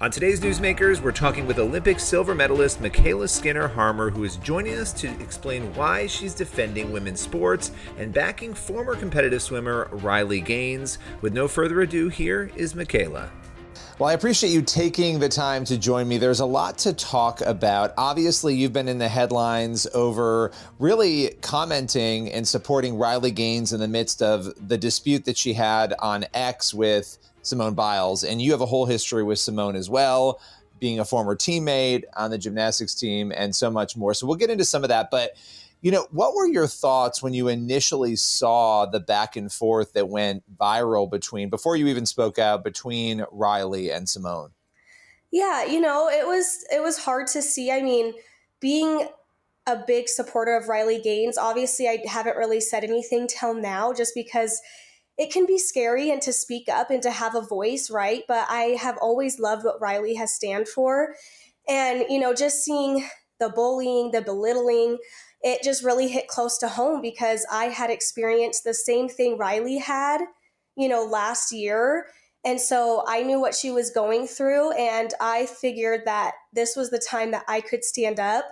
On today's Newsmakers, we're talking with Olympic silver medalist MyKayla Skinner Harmer, who is joining us to explain why she's defending women's sports and backing former competitive swimmer Riley Gaines. With no further ado, here is MyKayla. Well, I appreciate you taking the time to join me. There's a lot to talk about. Obviously, you've been in the headlines over really commenting and supporting Riley Gaines in the midst of the dispute that she had on X with Simone Biles. And you have a whole history with Simone as well, being a former teammate on the gymnastics team and so much more. So we'll get into some of that. But, you know, what were your thoughts when you initially saw the back and forth that went viral before you even spoke out, between Riley and Simone? Yeah, it was hard to see. I mean, being a big supporter of Riley Gaines, obviously I haven't really said anything till now just because it can be scary and to speak up and to have a voice, right? But I have always loved what Riley has stand for. And, just seeing the bullying, the belittling, it just really hit close to home because I had experienced the same thing Riley had, last year. And so I knew what she was going through, and I figured that this was the time that I could stand up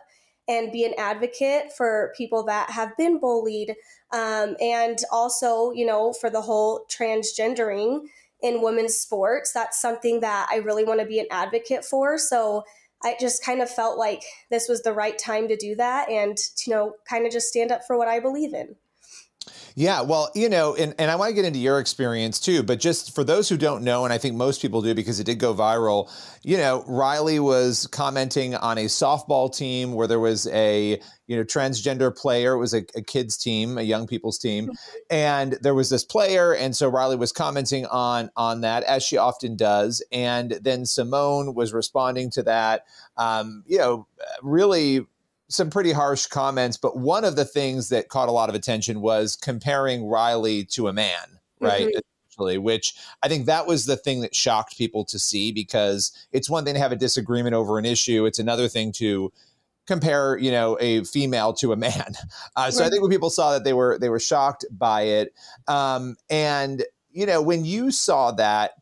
and be an advocate for people that have been bullied. And also, for the whole transgendering in women's sports, that's something that I really want to be an advocate for. So I just kind of felt like this was the right time to do that and, kind of just stand up for what I believe in. Yeah, well, and I want to get into your experience too, but just for those who don't know, and I think most people do because it did go viral, Riley was commenting on a softball team where there was a, transgender player. It was a kids team, a young people's team. And there was this player. And so Riley was commenting on that, as she often does. And then Simone was responding to that, really some pretty harsh comments, but one of the things that caught a lot of attention was comparing Riley to a man, right? Essentially, which I think that was the thing that shocked people to see, because it's one thing to have a disagreement over an issue. It's another thing to compare, a female to a man. So I think when people saw that, they were shocked by it. And, when you saw that,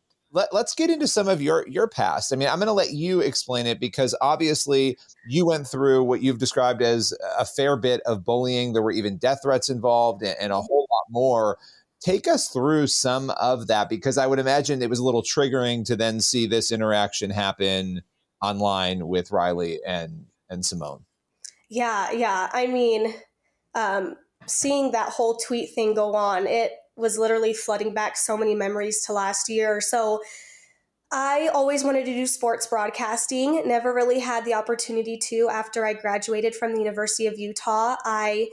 let's get into some of your past. I mean, I'm going to let you explain it because obviously you went through what you've described as a fair bit of bullying. There were even death threats involved and a whole lot more. Take us through some of that, because I would imagine it was a little triggering to then see this interaction happen online with Riley and Simone. Yeah. I mean, seeing that whole tweet thing go on, it was literally flooding back so many memories to last year. So I always wanted to do sports broadcasting, never really had the opportunity to after I graduated from the University of Utah. I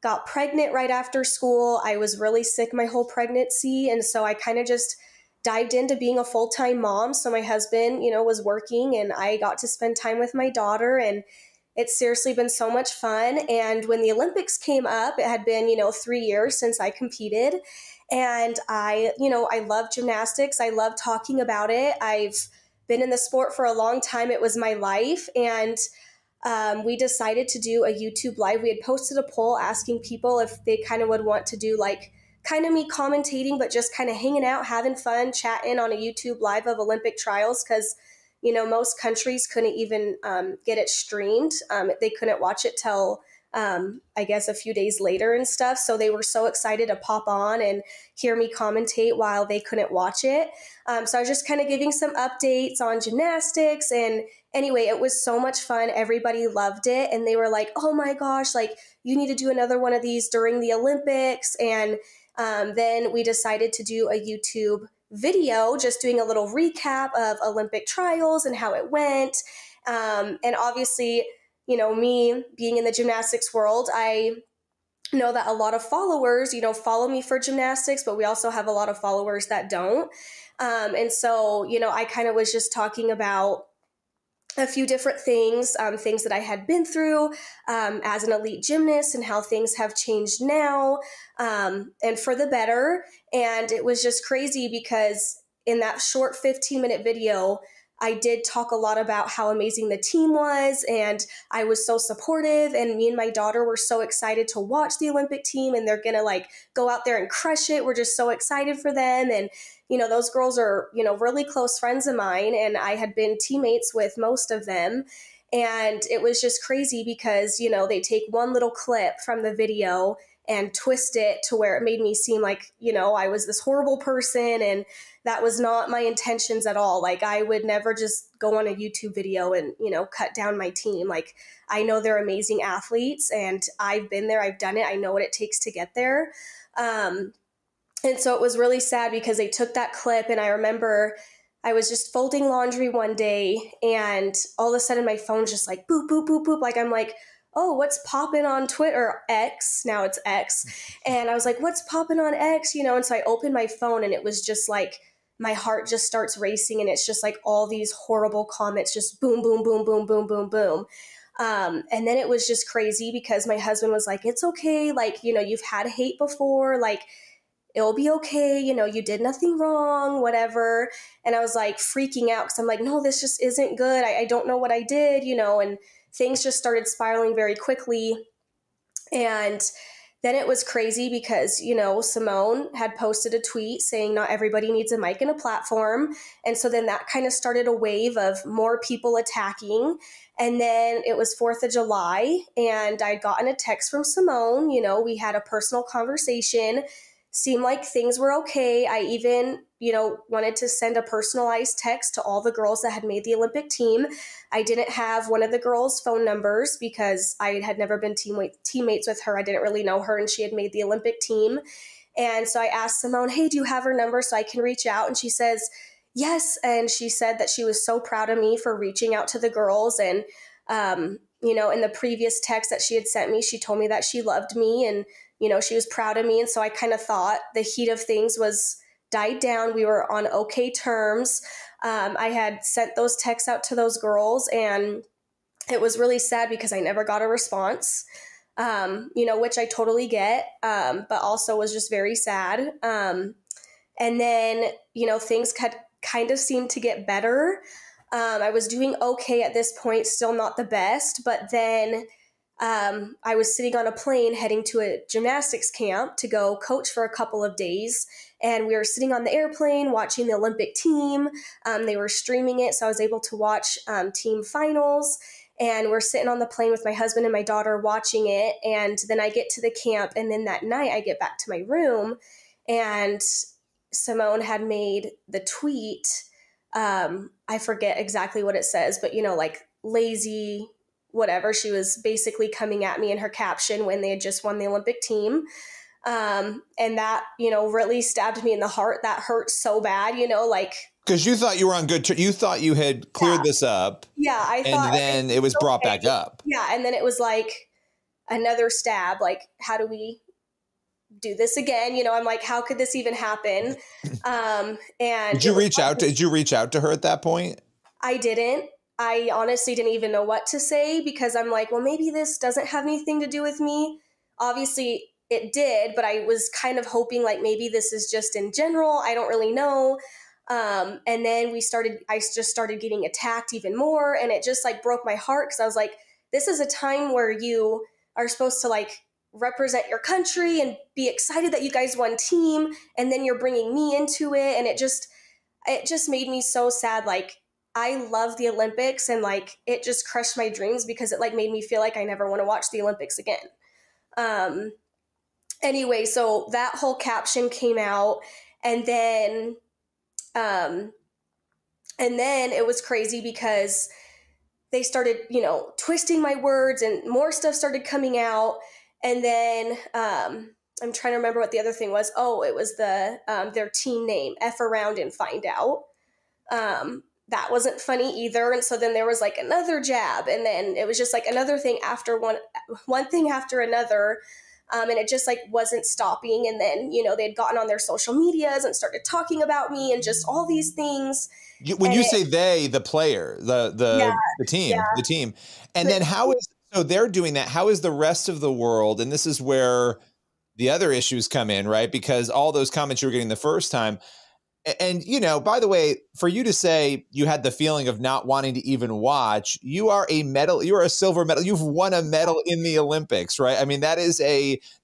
got pregnant right after school. I was really sick my whole pregnancy. And so I kind of just dived into being a full-time mom. So my husband, was working and I got to spend time with my daughter, and it's seriously been so much fun. And when the Olympics came up, it had been, 3 years since I competed. And I love gymnastics. I love talking about it. I've been in the sport for a long time. It was my life. And we decided to do a YouTube live. We had posted a poll asking people if they kind of would want to do kind of me commentating, but just kind of hanging out, having fun, chatting on a YouTube live of Olympic trials. Because most countries couldn't even get it streamed. They couldn't watch it till, I guess, a few days later and stuff. So they were so excited to pop on and hear me commentate while they couldn't watch it. So I was just kind of giving some updates on gymnastics. And anyway, it was so much fun. Everybody loved it. And they were like, oh my gosh, you need to do another one of these during the Olympics. And then we decided to do a YouTube video just doing a little recap of Olympic trials and how it went. And obviously, me being in the gymnastics world, I know that a lot of followers, follow me for gymnastics, but we also have a lot of followers that don't. And so, I kind of was just talking about a few different things, things that I had been through as an elite gymnast and how things have changed now and for the better. And it was just crazy because in that short 15-minute video, I did talk a lot about how amazing the team was, and I was so supportive, and me and my daughter were so excited to watch the Olympic team, and they're going to go out there and crush it. We're just so excited for them. And, those girls are, really close friends of mine, and I had been teammates with most of them. And it was just crazy because, they take one little clip from the video and twist it to where it made me seem like, I was this horrible person. And that was not my intentions at all. Like, I would never just go on a YouTube video and, cut down my team. Like, I know they're amazing athletes, and I've been there, I've done it. I know what it takes to get there. And so it was really sad because they took that clip, and I remember I was just folding laundry one day, and all of a sudden my phone's just like boop, boop, boop, boop. Like, I'm like, oh, what's popping on Twitter? X, now it's X. And I was like, what's popping on X? And so I opened my phone, and it was just like, my heart just starts racing, and it's just like all these horrible comments, just boom, boom, boom, boom, boom, boom, boom. And then it was just crazy because my husband was like, it's okay. Like, you've had hate before. Like, it'll be okay. You did nothing wrong, whatever. And I was like freaking out because I'm like, no, this just isn't good. I don't know what I did, and things just started spiraling very quickly. And then it was crazy because, Simone had posted a tweet saying not everybody needs a mic and a platform. And so then that kind of started a wave of more people attacking. And then it was 4th of July, and I'd gotten a text from Simone. We had a personal conversation. Seemed like things were okay. I even, wanted to send a personalized text to all the girls that had made the Olympic team. I didn't have one of the girls' phone numbers because I had never been teammates with her. I didn't really know her, and she had made the Olympic team. And so I asked Simone, hey, do you have her number so I can reach out? And she says, yes. And she said that she was so proud of me for reaching out to the girls. And, in the previous text that she had sent me, she told me that she loved me and, she was proud of me. And so I kind of thought the heat of things was died down. We were on okay terms. I had sent those texts out to those girls, and it was really sad because I never got a response, which I totally get, but also was just very sad. And then, things kind of seemed to get better. I was doing okay at this point, still not the best, but then I was sitting on a plane heading to a gymnastics camp to go coach for a couple of days. And we were sitting on the airplane watching the Olympic team. They were streaming it, so I was able to watch team finals. And we're sitting on the plane with my husband and my daughter watching it. And then I get to the camp, and then that night I get back to my room, and Simone had made the tweet. I forget exactly what it says, but, like lazy, whatever. She was basically coming at me in her caption when they had just won the Olympic team. And that, really stabbed me in the heart. That hurt so bad, because you thought you were on good you thought you had cleared this up. Yeah, I thought. And then it was brought back up. Yeah, and then it was like another stab. Like, how do we do this again? I'm like, how could this even happen? And did you reach out to her at that point? I didn't. I honestly didn't even know what to say because I'm like, well, maybe this doesn't have anything to do with me. Obviously it did, but I was kind of hoping like maybe this is just in general. I don't really know. And then I just started getting attacked even more, and it just like broke my heart because I was like, this is a time where you are supposed to like represent your country and be excited that you guys won team, and then you're bringing me into it, and it just made me so sad. Like, I love the Olympics, and like it just crushed my dreams because it like made me feel like I never want to watch the Olympics again. Anyway, so that whole caption came out, and then it was crazy because they started, twisting my words, and more stuff started coming out. And then I'm trying to remember what the other thing was. Oh, it was their team name, F around and find out. That wasn't funny either. And so then there was like another jab, and then it was just like another thing after one thing after another. And it just like wasn't stopping. And then, they had gotten on their social medias and started talking about me and just all these things. When you say they, the player, the team. And then so they're doing that. How is the rest of the world? And this is where the other issues come in, right? Because all those comments you were getting the first time, And, you know, by the way, for you to say you had the feeling of not wanting to even watch, you are a silver medal. You've won a medal in the Olympics, right? I mean, that is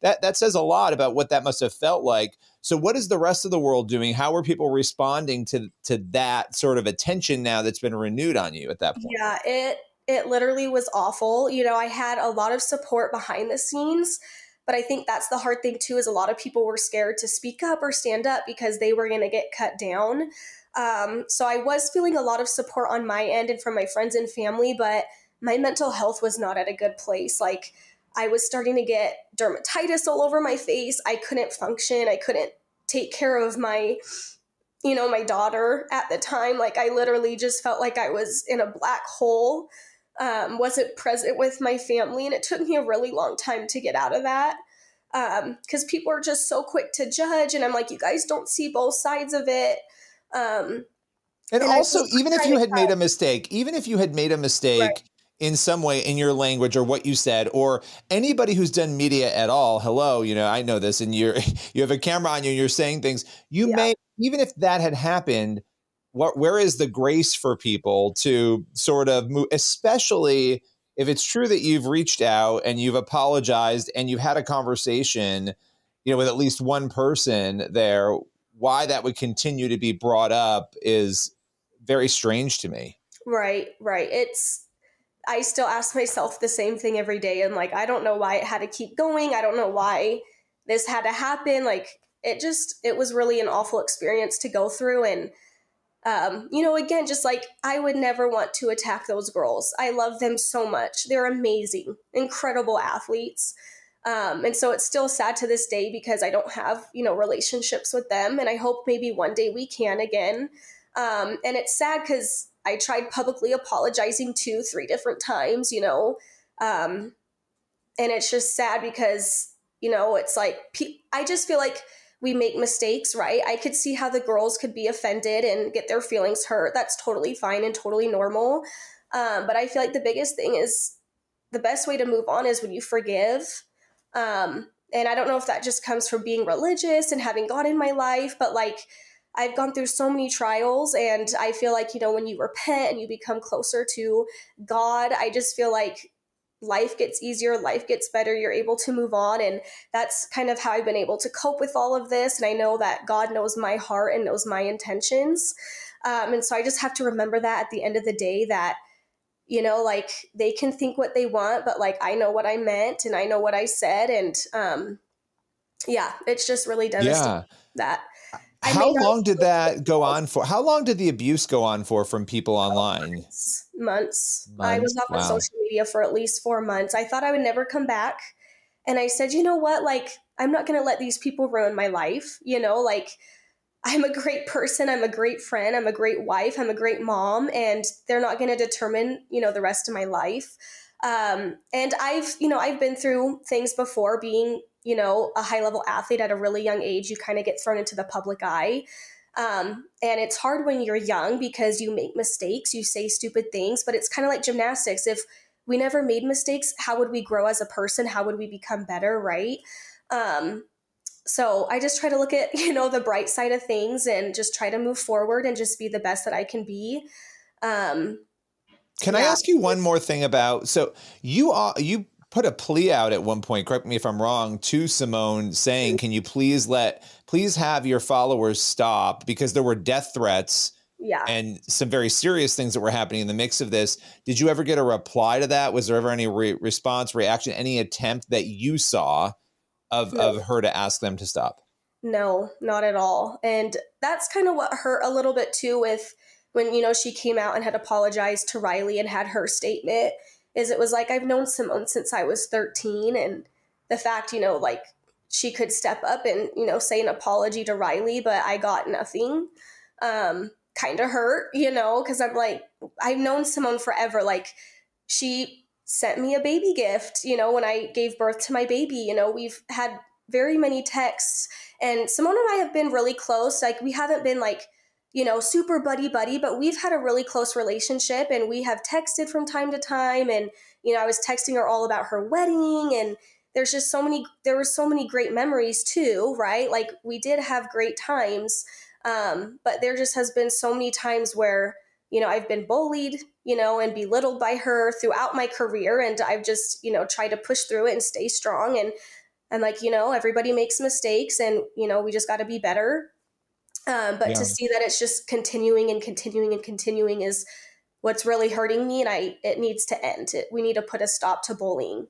that says a lot about what that must have felt like. So what is the rest of the world doing? How are people responding to that sort of attention now that's been renewed on you at that point? Yeah, it literally was awful. You know, I had a lot of support behind the scenes, but I think that's the hard thing too, is a lot of people were scared to speak up or stand up because they were going to get cut down. So I was feeling a lot of support on my end and from my friends and family, but my mental health was not at a good place. Like, I was starting to get dermatitis all over my face. I couldn't function. I couldn't take care of my daughter at the time. Like, I literally just felt like I was in a black hole, wasn't present with my family. And it took me a really long time to get out of that, because people are just so quick to judge. And I'm like, you guys don't see both sides of it. Um, And and I also, just even if trying you to had made cut. a mistake, Right. in some way in your language or what you said, or anybody who's done media at all, hello, you know, I know this, and you have a camera on you and you're saying things, you Yeah. may, even if that had happened, where is the grace for people to sort of move, especially if it's true that you've reached out and you've apologized and you've had a conversation, you know, with at least one person there, why that would continue to be brought up is very strange to me. Right. Right. I still ask myself the same thing every day. And like, I don't know why it had to keep going. I don't know why this had to happen. Like, it was really an awful experience to go through. And, again, just like, I would never want to attack those girls. I love them so much. They're amazing, incredible athletes. And so it's still sad to this day because I don't have, relationships with them. And I hope maybe one day we can again. And it's sad because I tried publicly apologizing 3 different times, and it's just sad because, it's like, I just feel like we make mistakes, right? I could see how the girls could be offended and get their feelings hurt. That's totally fine and totally normal. But I feel like the biggest thing is the best way to move on is when you forgive. And I don't know if that just comes from being religious and having God in my life, but like, I've gone through so many trials, and I feel like, when you repent and you become closer to God, I just feel like life gets easier, life gets better, you're able to move on. And that's kind of how I've been able to cope with all of this. And I know that God knows my heart and knows my intentions. And so I just have to remember that at the end of the day, that, like, they can think what they want, but like, I know what I meant and I know what I said. And yeah, it's just really devastating Yeah. that I may How not long did that go on for? How long did the abuse go on for from people online? months. I was Months. off of Wow. social media for at least 4 months. I thought I would never come back. And I said, you know what? Like, I'm not going to let these people ruin my life. Like, I'm a great person. I'm a great friend. I'm a great wife. I'm a great mom. And they're not going to determine, the rest of my life. And I've been through things before being, a high level athlete at a really young age. You kind of get thrown into the public eye. And it's hard when you're young because you make mistakes, you say stupid things, but it's kind of like gymnastics. If we never made mistakes, how would we grow as a person? How would we become better, right? So I just try to look at, the bright side of things and just try to move forward and just be the best that I can be. Um, Can I yeah, ask you one more thing about, so you put a plea out at one point, correct me if I'm wrong, to Simone saying, can you please have your followers stop, because there were death threats yeah. and some very serious things that were happening in the mix of this. Did you ever get a reply to that? Was there ever any response, reaction, any attempt that you saw of her to ask them to stop? No, not at all. And that's kind of what hurt a little bit too, with when, she came out and had apologized to Riley and had her statement, is it was like, I've known Simone since I was 13. And the fact, like, she could step up and, say an apology to Riley, but I got nothing, kind of hurt, because I'm like, I've known Simone forever. Like, she sent me a baby gift, when I gave birth to my baby. We've had very many texts, and Simone and I have been really close. Like, we haven't been like, super buddy, but we've had a really close relationship, and we have texted from time to time. And, I was texting her all about her wedding, and there were so many great memories too, right? Like, we did have great times. But there just has been so many times where, I've been bullied, and belittled by her throughout my career. And I've just, tried to push through it and stay strong. And I'm like, everybody makes mistakes, and, we just got to be better. But to see that it's just continuing and continuing and continuing is what's really hurting me. And it needs to end. We need to put a stop to bullying,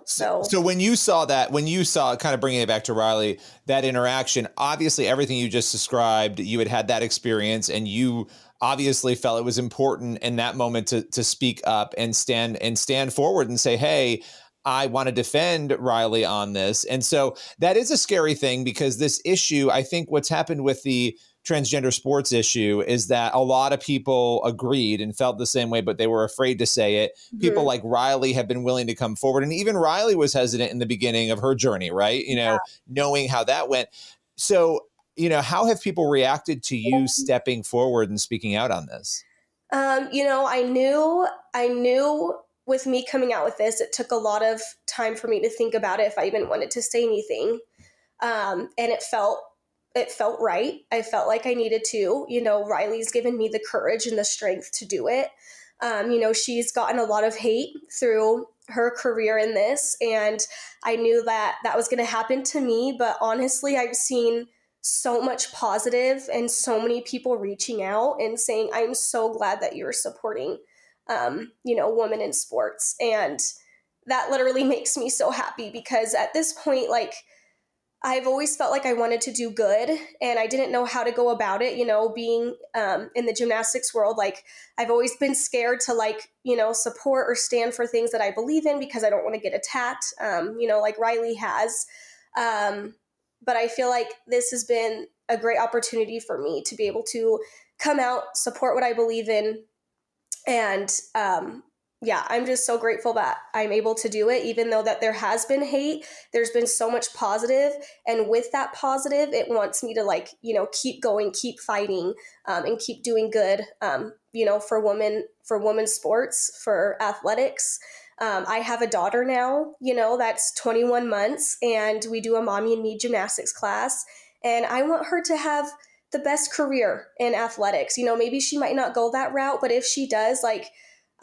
so. So when you saw kind of bringing it back to Riley, that interaction, obviously everything you just described, you had that experience, and you obviously felt it was important in that moment to speak up and stand forward and say, hey, I want to defend Riley on this. And so that is a scary thing, because this issue, I think what's happened with the transgender sports issue is that a lot of people agreed and felt the same way, but they were afraid to say it. Mm-hmm. People like Riley have been willing to come forward. And even Riley was hesitant in the beginning of her journey, right? Knowing how that went. So, how have people reacted to you stepping forward and speaking out on this? I knew with me coming out with this, it took a lot of time for me to think about it if I even wanted to say anything. And it felt right. I felt like I needed to. Riley's given me the courage and the strength to do it. She's gotten a lot of hate through her career in this, and I knew that was going to happen to me. But honestly, I've seen so much positive and so many people reaching out and saying, I'm so glad that you're supporting women in sports. And that literally makes me so happy, because at this point, like, I've always felt like I wanted to do good, and I didn't know how to go about it, being in the gymnastics world. Like, I've always been scared to support or stand for things that I believe in, because I don't want to get attacked, like Riley has. But I feel like this has been a great opportunity for me to be able to come out, support what I believe in. And I'm just so grateful that I'm able to do it, even though that there has been hate. There's been so much positive, and with that positive, it wants me to keep going, keep fighting, and keep doing good, for women's sports, for athletics. I have a daughter now, that's 21 months, and we do a mommy and me gymnastics class, and I want her to have the best career in athletics. Maybe she might not go that route, but if she does,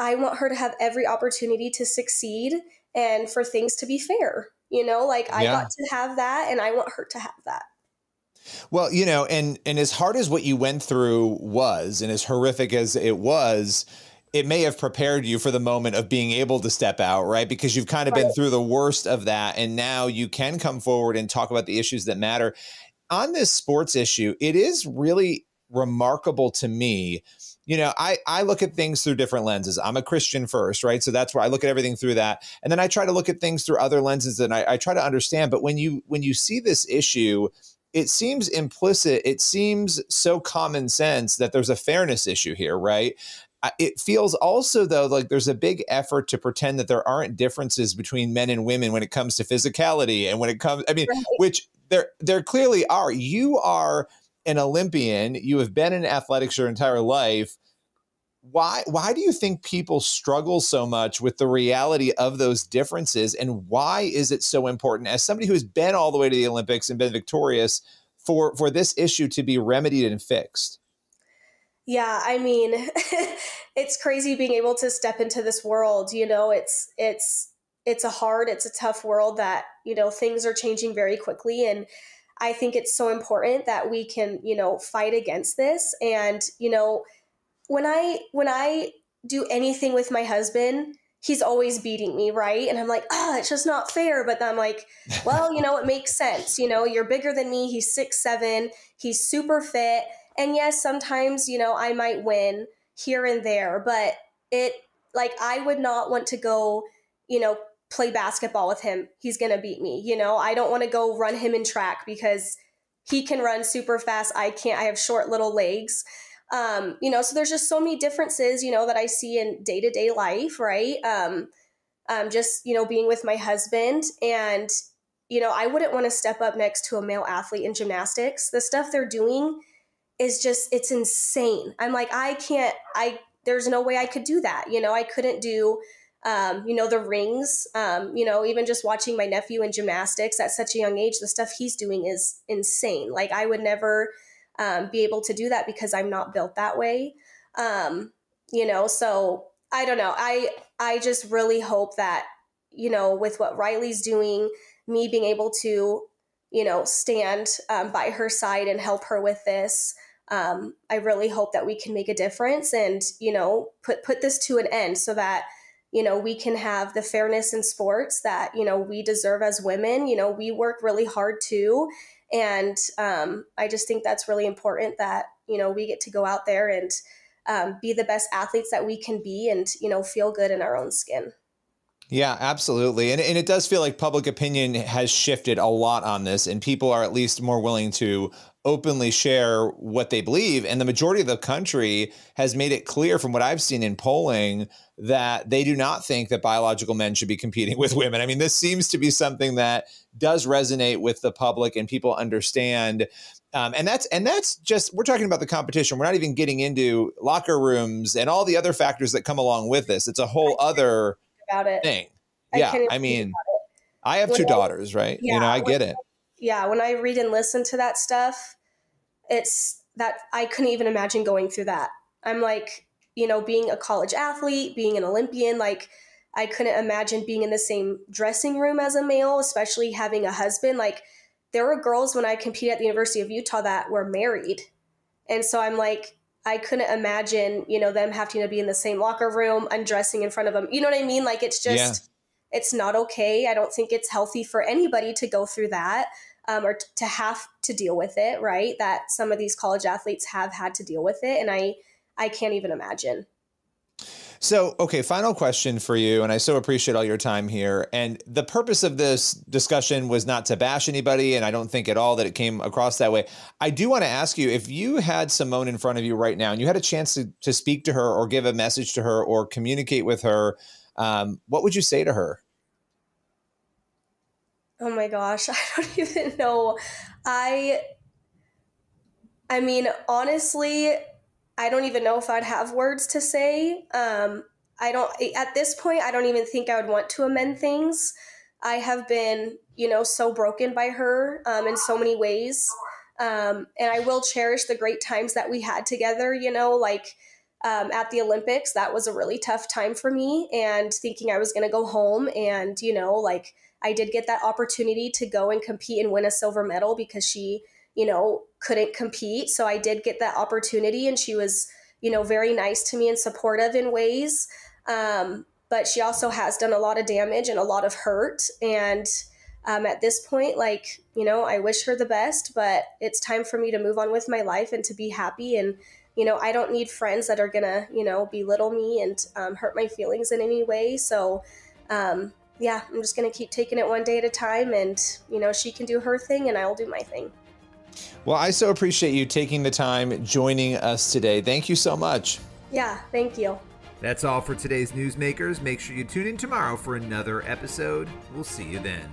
I want her to have every opportunity to succeed and for things to be fair. I got to have that, and I want her to have that. Well, and as hard as what you went through was, and as horrific as it was, it may have prepared you for the moment of being able to step out, right? Because you've kind of been through the worst of that, and now you can come forward and talk about the issues that matter. On this sports issue, it is really remarkable to me. I look at things through different lenses. I'm a Christian first, right? So that's where I look at everything through that. And then I try to look at things through other lenses, and I try to understand. But when you see this issue, it seems implicit. It seems so common sense that there's a fairness issue here, right? It feels also, though, like there's a big effort to pretend that there aren't differences between men and women when it comes to physicality, and when it comes, which there clearly are. You are an Olympian. You have been in athletics your entire life. Why do you think people struggle so much with the reality of those differences? And why is it so important, as somebody who has been all the way to the Olympics and been victorious, for this issue to be remedied and fixed? Yeah, it's crazy being able to step into this world. It's a tough world that, things are changing very quickly. And I think it's so important that we can, fight against this. And, when I do anything with my husband, he's always beating me, right? And I'm like, it's just not fair. But then I'm like, well, it makes sense. You're bigger than me. He's 6'7". He's super fit. And yes, sometimes, I might win here and there, but I would not want to go, play basketball with him. He's going to beat me. I don't want to go run him in track because he can run super fast. I can't. I have short little legs. So there's just so many differences, that I see in day-to-day life, right? Just, being with my husband, and, I wouldn't want to step up next to a male athlete in gymnastics. The stuff they're doing is just, it's insane. I'm like, there's no way I could do that. I couldn't do, the rings, even just watching my nephew in gymnastics at such a young age, the stuff he's doing is insane. I would never, be able to do that because I'm not built that way. So I don't know. I just really hope that, with what Riley's doing, me being able to, stand by her side and help her with this. I really hope that we can make a difference and, put this to an end so that, we can have the fairness in sports that, we deserve as women. We work really hard too. And I just think that's really important that, we get to go out there and be the best athletes that we can be and, feel good in our own skin. Yeah, absolutely. And it does feel like public opinion has shifted a lot on this, and people are at least more willing to openly share what they believe. And the majority of the country has made it clear from what I've seen in polling that they do not think that biological men should be competing with women. I mean, this seems to be something that does resonate with the public and people understand. And that's just, we're talking about the competition. We're not even getting into locker rooms and all the other factors that come along with this. It's a whole other thing. Yeah. I mean, I have two daughters, right? Yeah, I get it. Yeah. When I read and listen to that stuff, it's that I couldn't even imagine going through that. I'm like, being a college athlete, being an Olympian, like I couldn't imagine being in the same dressing room as a male, especially having a husband. Like there were girls when I competed at the University of Utah that were married. And so I'm like, I couldn't imagine, them having to be in the same locker room, undressing in front of them. You know what I mean? Like, it's just, It's not okay. I don't think it's healthy for anybody to go through that or to have to deal with it, right? That some of these college athletes have had to deal with it. And I can't even imagine. So, okay, final question for you, and I so appreciate all your time here. And the purpose of this discussion was not to bash anybody, and I don't think at all that it came across that way. I do want to ask you, if you had Simone in front of you right now and you had a chance to speak to her or give a message to her or communicate with her, what would you say to her? Oh my gosh, I don't even know. I mean, honestly, I don't even know if I'd have words to say. At this point, I don't even think I would want to amend things. I have been, so broken by her in so many ways. And I will cherish the great times that we had together, at the Olympics. That was a really tough time for me, and thinking I was going to go home and, I did get that opportunity to go and compete and win a silver medal because she, couldn't compete. So I did get that opportunity, and she was, very nice to me and supportive in ways. But she also has done a lot of damage and a lot of hurt. And at this point, I wish her the best, but it's time for me to move on with my life and to be happy. And, I don't need friends that are going to, belittle me and hurt my feelings in any way. So, I'm just going to keep taking it one day at a time, and, she can do her thing and I'll do my thing. Well, I so appreciate you taking the time joining us today. Thank you so much. Yeah, thank you. That's all for today's Newsmakers. Make sure you tune in tomorrow for another episode. We'll see you then.